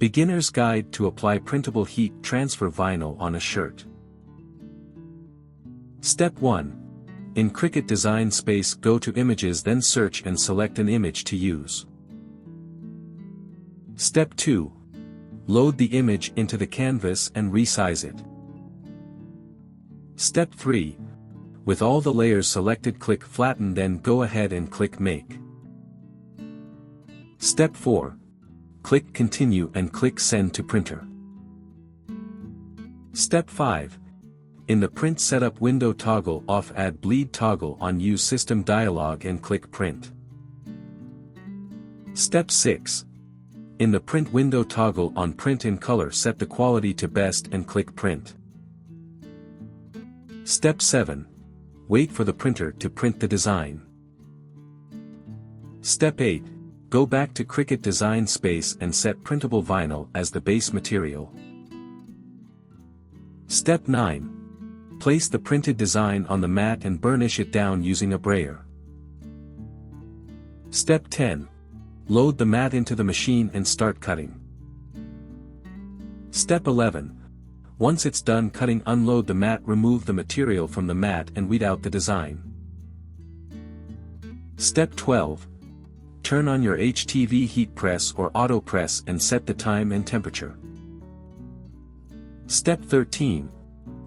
Beginner's Guide to Apply Printable Heat Transfer Vinyl on a Shirt. Step 1. In Cricut Design Space, go to Images, then search and select an image to use. Step 2. Load the image into the canvas and resize it. Step 3. With all the layers selected, click Flatten, then go ahead and click Make. Step 4. Click Continue and click Send to Printer. Step 5. In the Print Setup window, toggle off Add Bleed toggle on Use System dialog and click Print. Step 6. In the Print window, toggle on Print in Color, set the quality to Best and click Print. Step 7. Wait for the printer to print the design. Step 8. Go back to Cricut Design Space and set printable vinyl as the base material. Step 9. Place the printed design on the mat and burnish it down using a brayer. Step 10. Load the mat into the machine and start cutting. Step 11. Once it's done cutting, unload the mat, remove the material from the mat and weed out the design. Step 12. Turn on your HTV heat press or auto press and set the time and temperature. Step 13.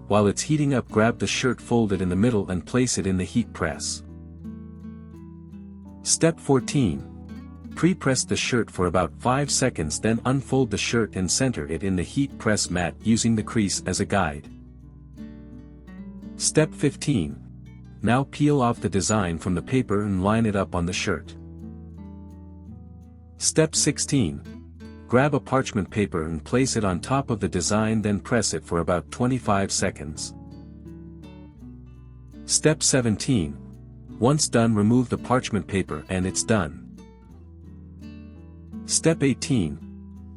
While it's heating up, grab the shirt, fold it in the middle and place it in the heat press. Step 14. Pre-press the shirt for about 5 seconds, then unfold the shirt and center it in the heat press mat using the crease as a guide. Step 15. Now peel off the design from the paper and line it up on the shirt. Step 16. Grab a parchment paper and place it on top of the design, then press it for about 25 seconds. Step 17. Once done, remove the parchment paper and it's done. Step 18.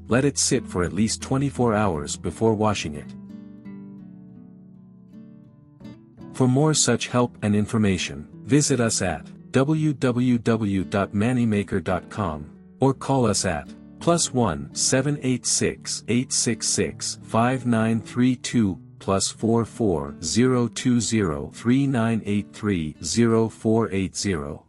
Let it sit for at least 24 hours before washing it. For more such help and information, visit us at www.mannymaker.com or call us at +1 786 866 5932 +44 020 3983 0480.